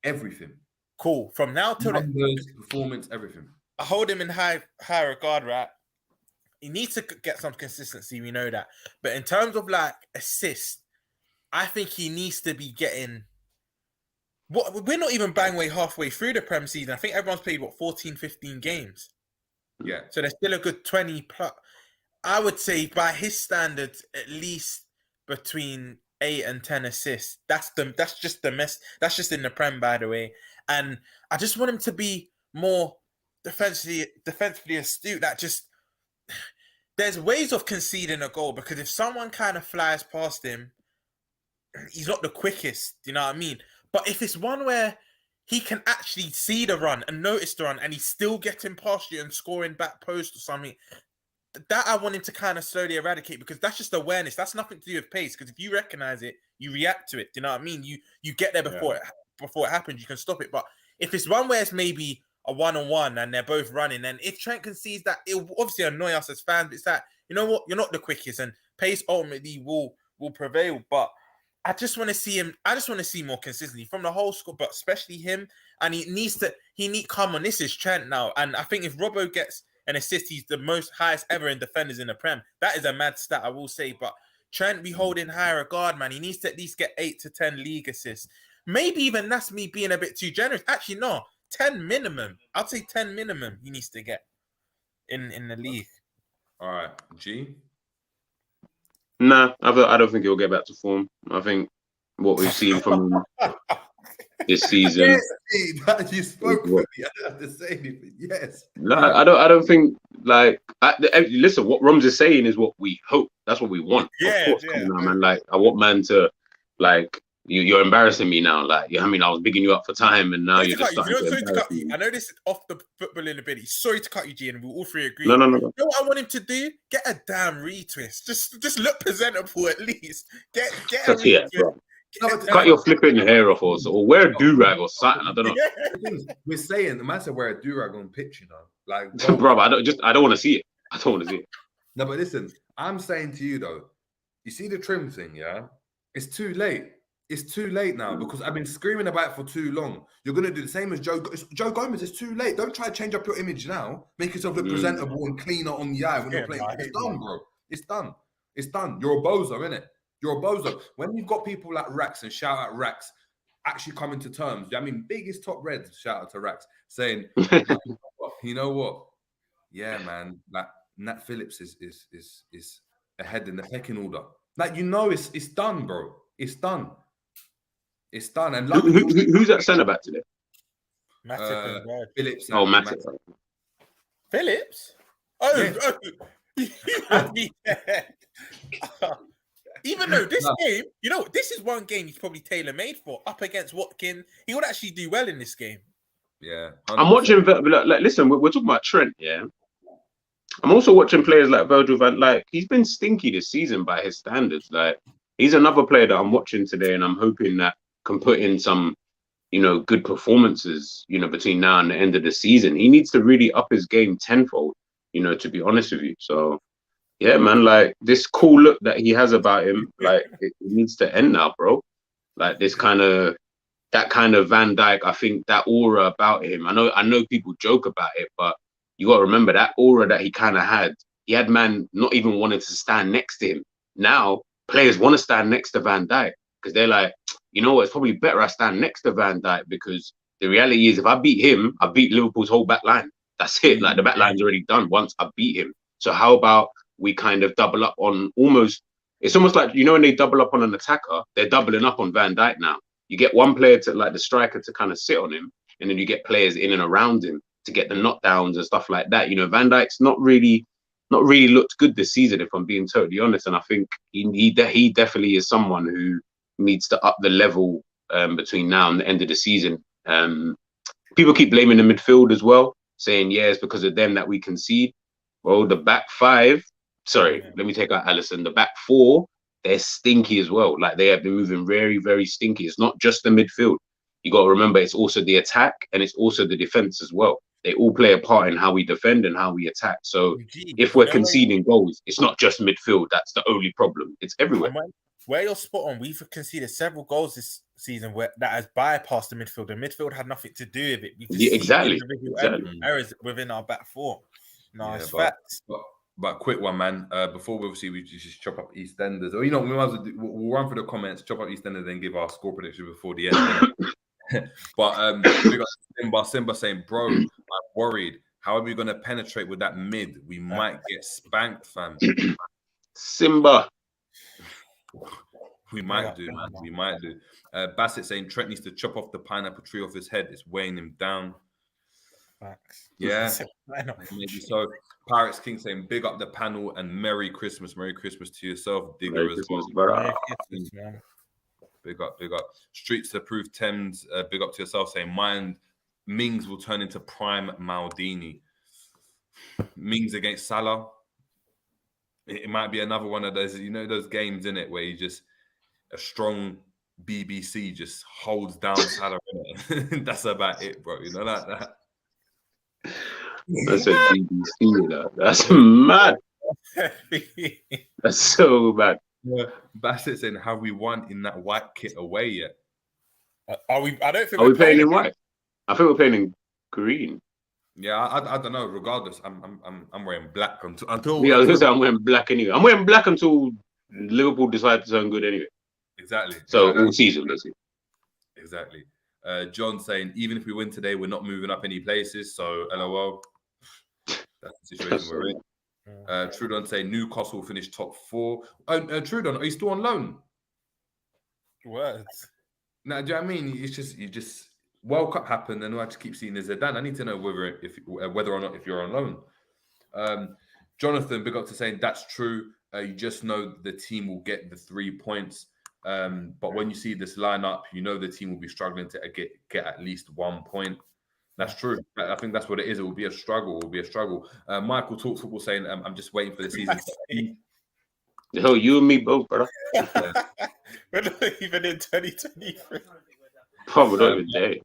Everything. Cool. From now to numbers, performance, everything. I hold him in high regard, right? He needs to get some consistency. We know that. But in terms of like assists, I think he needs to be getting. We're not even bang way halfway through the Prem season. I think everyone's played 14, 15 games. Yeah. So there's still a good 20 plus. I would say by his standards, at least between 8 and 10 assists. That's just the mess. That's just in the Prem, by the way. And I just want him to be more defensively astute. That just there's ways of conceding a goal because if someone kind of flies past him, he's not the quickest. You know what I mean? But if it's one where he can actually see the run and notice the run and he's still getting past you and scoring back post or something, that I want him to kind of slowly eradicate because that's just awareness. That's nothing to do with pace because if you recognize it, you react to it. Do you know what I mean? You get there before it happens. You can stop it. But if it's one where it's maybe a one-on-one and they're both running, then if Trent concedes that, it will obviously annoy us as fans. It's that, you know what? You're not the quickest and pace ultimately will prevail. But I just want to see him. I just want to see more consistency from the whole squad, but especially him. And come on, this is Trent now. And I think if Robbo gets an assist, he's the most highest ever in defenders in the Prem. That is a mad stat, I will say. But Trent, we hold in high regard, man. He needs to at least get 8 to 10 league assists. Maybe even that's me being a bit too generous. Actually, no, 10 minimum. I'd say 10 minimum he needs to get in the league. All right, G? Nah, I don't think he'll get back to form. I think what we've seen from him this season. Yes, you spoke for me. I don't have to say anything. Yes. No, I don't think listen, what Romz is saying is what we hope. That's what we want. Yeah, of course, man. Like, I want man to like. You're embarrassing me now. Like, I mean, I was bigging you up for time, and now you're just starting to embarrass me. I know this is off the football in a bit. Sorry to cut you, G, and we all three agree. No. You know what I want him to do? Get a damn retwist. Just look presentable at least. Get a retwist. Cut your flipping hair off or wear a do-rag or something. I don't know. We're saying the man said wear a do-rag on pitch, you know. Like, bro, I don't want to see it. I don't want to see it. No, but listen, I'm saying to you though, you see the trim thing, yeah? It's too late. It's too late now because I've been screaming about it for too long. You're going to do the same as Joe Gomez. It's too late. Don't try to change up your image now. Make yourself look presentable and cleaner on the eye when you're playing. It's done, bro. It's done. It's done. You're a bozo, innit? You're a bozo. When you've got people like Rax and shout out Rax actually coming to terms, I mean, biggest top reds, shout out to Rax, saying, you know what? Yeah, man, like Nat Phillips is ahead in the pecking order. Like, you know, it's done, bro. It's done. It's done. And who's that centre back today? Phillips. Oh, Matip. Phillips? Oh, yeah. Even though this game, you know, this is one game he's probably tailor-made for. Up against Watkins, he would actually do well in this game. Yeah. 100%. I'm watching, like, listen, we're talking about Trent, yeah? I'm also watching players like Virgil van Dijk. He's been stinky this season by his standards. Like, he's another player that I'm watching today, and I'm hoping that can put in some, you know, good performances, you know, between now and the end of the season. He needs to really up his game tenfold, you know, to be honest with you. So, yeah, man, like, this cool look that he has about him, like, it needs to end now, bro. Like, that kind of Van Dijk, I think that aura about him, I know people joke about it, but you got to remember that aura that he kind of had. He had man not even wanting to stand next to him. Now, players want to stand next to Van Dijk because they're like, you know what, it's probably better I stand next to Van Dijk because the reality is if I beat him, I beat Liverpool's whole back line. That's it. Like, the back line's already done once I beat him. So how about we kind of double up on it's almost like, you know, when they double up on an attacker, they're doubling up on Van Dijk now. You get one player to, like, the striker to kind of sit on him, and then you get players in and around him to get the knockdowns and stuff like that. You know, Van Dijk's not really looked good this season, if I'm being totally honest. And I think he definitely is someone who needs to up the level between now and the end of the season. People keep blaming the midfield as well, saying, yeah, it's because of them that we concede. Well, the back five, let me take out Alisson. The back four, they're stinky as well. Like, they have been moving very, very stinky. It's not just the midfield. You got to remember, it's also the attack and it's also the defense as well. They all play a part in how we defend and how we attack. So if we're conceding goals, it's not just midfield. That's the only problem. It's everywhere. Where you're spot on, we've conceded several goals this season that has bypassed the midfield. The midfield had nothing to do with it. We've exactly. Errors within our back four. No, yeah, it's facts. But quick one, man. Before we just chop up EastEnders. Or, you know, we might as well we'll run through the comments, chop up EastEnders, then give our score prediction before the end. But we got Simba saying, bro, I'm worried. How are we going to penetrate with that mid? We might get spanked, fam. Simba. We might do, man. We might do. Bassett saying Trent needs to chop off the pineapple tree off his head. It's weighing him down. Facts. Yeah. Maybe so. Pirates King saying big up the panel and Merry Christmas. Merry Christmas to yourself, Digger, as well. Big up. Streets to prove Thames. Big up to yourself, saying Mings will turn into prime Maldini. Mings against Salah. It might be another one of those, you know, those games in it where you just a strong BBC just holds down Salah. That's about it, bro. You know that. That's a BBC, though. That's mad. That's so bad. Yeah. Bassett saying, have we won in that white kit away yet? Are we? I don't think. Are we playing in white? I think we're playing in green. Yeah, I don't know. Regardless, I'm wearing black until. Yeah, I was gonna say I'm wearing black anyway. I'm wearing black until Liverpool decide to turn good anyway. Exactly. So all season, let's see. Exactly. John saying, even if we win today, we're not moving up any places. So LOL. That's the situation we're in. Trudon saying Newcastle will finish top 4. Trudon, are you still on loan? What? No, do you know what I mean? It's just World Cup happened, and I have to keep seeing Zidane. I need to know whether or not if you're on loan. Jonathan, big up to saying that's true. You just know the team will get the 3 points. But when you see this lineup, you know the team will be struggling to get at least 1 point. That's true. I think that's what it is. It will be a struggle. Michael Talks Football saying, I'm just waiting for the season. Hell, you and me both, brother. We're not even in 2023. Probably not even there.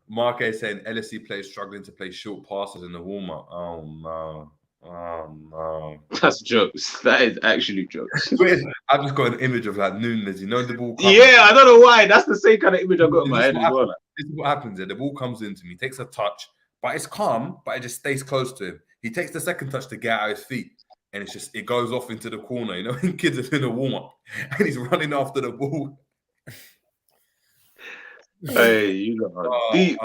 Mark A saying LSE players struggling to play short passes in the warm up. Oh no. Oh no. That's jokes. That is actually jokes. I've just got an image of like Nunes, you know, the ball comes. Yeah, I don't know why. That's the same kind of image I got in my head as well. This is what happens here. The ball comes into me, takes a touch, but it's calm, but it just stays close to him. He takes the second touch to get out his feet, and it goes off into the corner. You know, when kids are in a warm up, and he's running after the ball. Hey, you know, deep.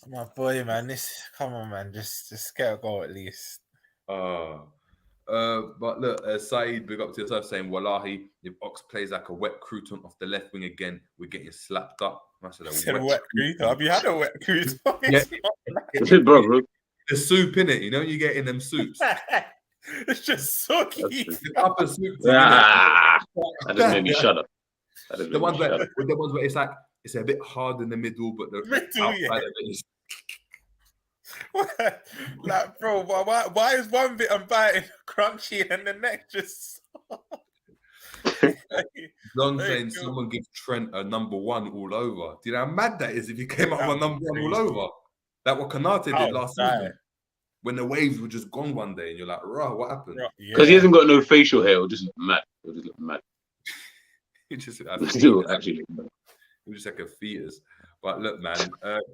My boy, man, come on, man, just get a goal at least. But look, Saeed, big up to yourself, saying, Wallahi, if Ox plays like a wet crouton off the left wing again, we're getting slapped up. I said, a wet crouton. Have you had a wet crouton? Yeah. Bro. The soup in it, you know, you get in them soups. It's just soggy. The upper soup. That just made me shut up. The ones where it's like it's a bit hard in the middle, but the outside of it is. Like, bro, why is one bit unbiting crunchy and the next just? Long saying someone gives Trent a number one all over. Do you know how mad that is if you came up with a number one all over? That what Kanate did last season. When the waves were just gone one day and you're like, rah, what happened? Because he hasn't got no facial hair, it'll just look mad. It just actually look mad. It was just like a fetus. But look, man,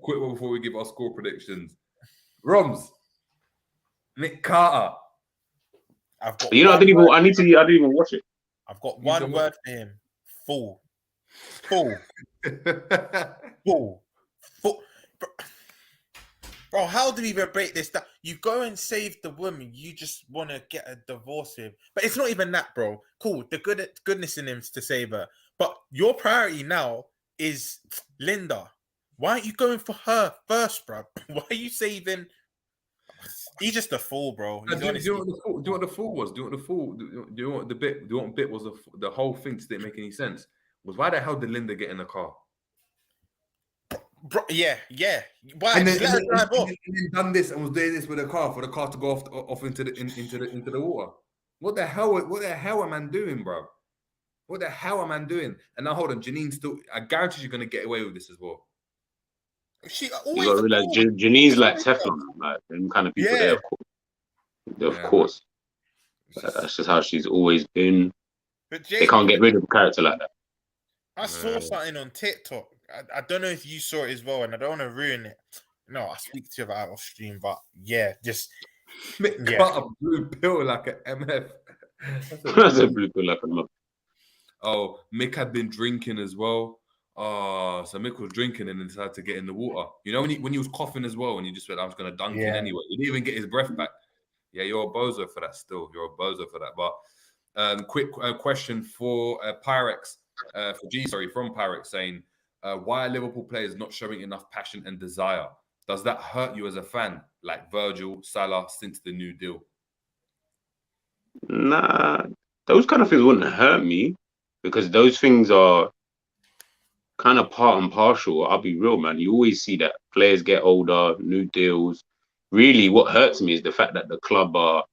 quick one before we give our score predictions. Romz, Nick Carter. I didn't even watch it. I've got one word for him. Fool. Bro, how do we even break this down? You go and save the woman you just want to get a divorce with. But it's not even that, bro. Cool, the goodness in him to save her. But your priority now is Linda. Why aren't you going for her first, bro? Why are you saving? He's just a fool, bro. Do you know what the fool was? Do you know what the bit? Do you know what bit was the whole thing didn't make any sense? Was why the hell did Linda get in the car? Bro, yeah. Why? And then done this and was doing this with the car for the car to go off into the water. What the hell am I doing, bro? What the hell am I doing? And now hold on, Janine still. I guarantee you're gonna get away with this as well. She you gotta realize Janine's like Teflon, like them kind of people. Yeah. Of course. That's just how she's always been. But they can't get rid of a character like that. I saw something on TikTok. I don't know if you saw it as well, and I don't want to ruin it. No, I'll speak to you about it off stream, but yeah, just cut a blue pill like an MF. That's a blue pill like a MF. Oh, Mick had been drinking as well. Oh, so Mick was drinking and then decided to get in the water. You know when he was coughing as well, and he just said, "I was going to dunk in anyway." He didn't even get his breath back. Yeah, you're a bozo for that. Still, you're a bozo for that. But quick question for Pyrex, from Pyrex saying. Why are Liverpool players not showing enough passion and desire? Does that hurt you as a fan, like Virgil, Salah, since the new deal? Nah, those kind of things wouldn't hurt me because those things are kind of part and parcel. I'll be real, man. You always see that players get older, new deals. Really, what hurts me is the fact that the club are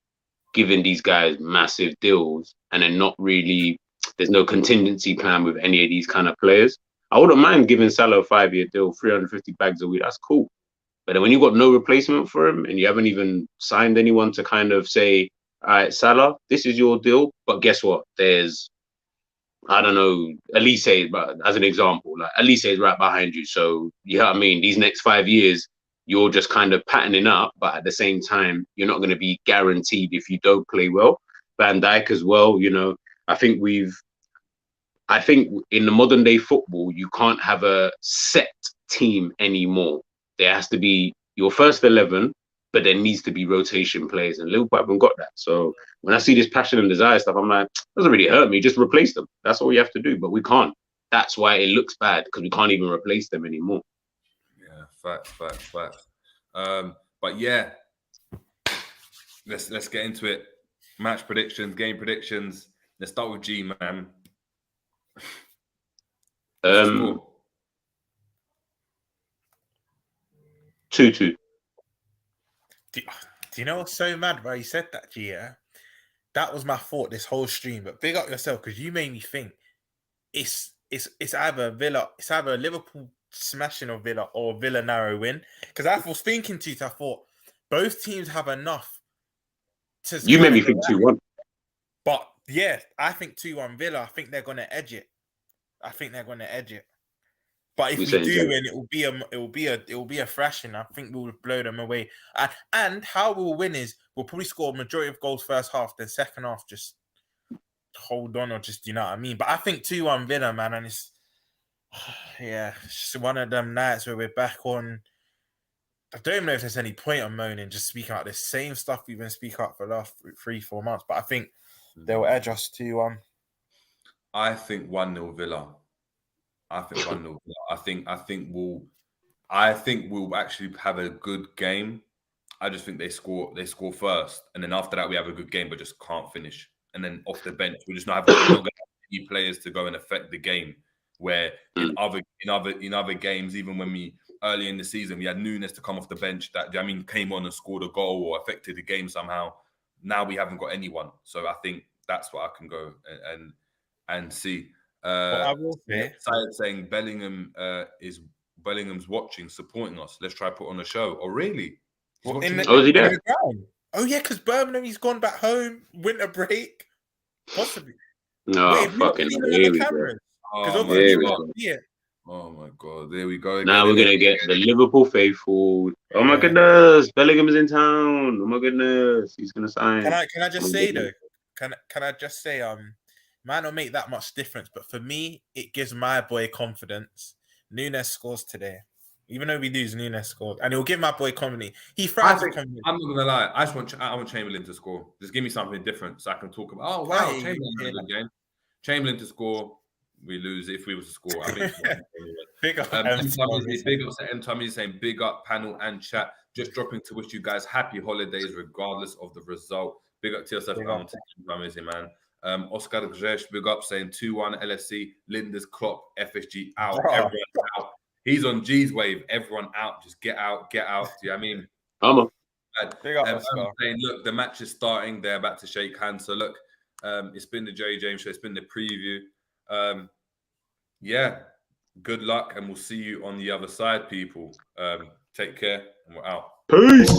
giving these guys massive deals and then not really, there's no contingency plan with any of these kind of players. I wouldn't mind giving Salah a 5-year deal, 350 bags a week. That's cool. But then when you've got no replacement for him and you haven't even signed anyone to kind of say, all right, Salah, this is your deal. But guess what? There's, I don't know, Elise, but as an example, like Elise is right behind you. So, you know what I mean? These next 5 years, you're just kind of patterning up. But at the same time, you're not going to be guaranteed if you don't play well. Van Dijk as well, you know, I think in the modern day football, you can't have a set team anymore. There has to be your first 11, but there needs to be rotation players. And Liverpool haven't got that. So when I see this passion and desire stuff, I'm like, it doesn't really hurt me. Just replace them. That's all you have to do. But we can't. That's why it looks bad because we can't even replace them anymore. Yeah, facts. But yeah, let's get into it. Match predictions, game predictions. Let's start with G, man. 2-2. Do you know what's so mad why you said that, Gia? that was my thought this whole stream. But big up yourself because you made me think it's either Liverpool smashing or Villa narrow win. Because I was thinking to it, I thought both teams have enough to. You made me think 2-1. But yeah, I think 2-1 Villa. I think they're gonna edge it. But if we do, and it will be a thrashing. I think we'll blow them away. And how we'll win is we'll probably score a majority of goals first half, then second half just hold on or just you know what I mean. But I think 2-1 Villa, man, and it's just one of them nights where we're back on. I don't even know if there's any point on moaning, just speaking out the same stuff we've been speaking out for the last 3-4 months. But I think they'll edge us 2-1. I think 1-0 Villa. I think 1-0 Villa. I think we'll actually have a good game. I just think they score first, and then after that we have a good game, but just can't finish. And then off the bench, we're not going to have any players to go and affect the game. Where in other games, even when we early in the season we had Nunes to come off the bench that came on and scored a goal or affected the game somehow. Now we haven't got anyone, so I think that's what I can go and see. I will say, saying Bellingham's watching, supporting us. Let's try put on a show. Oh, really? Well, is he there? Oh, yeah, because Birmingham, he's gone back home, winter break, possibly. No, fucking here we go. Oh my God, there we go. Now we're gonna get the Liverpool faithful. Oh my goodness, Bellingham is in town. Oh my goodness, he's gonna sign. Can I just say though? Can I just say might not make that much difference, but for me, it gives my boy confidence. Nunes scores today. Even though we lose, Nunes scored. And it'll give my boy confidence. He thrives with confidence. I'm not going to lie. I want Chamberlain to score. Just give me something different so I can talk about, oh, wow, Chamberlain had a good game. Chamberlain to score. We lose if we was to score. I think big up. Big up to M. Tommy saying big up panel and chat. Just dropping to wish you guys happy holidays regardless of the result. Big up to yourself, amazing man. Oscar Gresh, big up saying 2-1 LFC. Linda's Klopp, FSG out. Everyone out. He's on G's wave. Everyone out. Just get out. Do you know what I mean? Big up, saying, look, the match is starting. They're about to shake hands. So look, it's been the Jerry James show. It's been the preview. Good luck, and we'll see you on the other side, people. Take care, and we're out. Peace.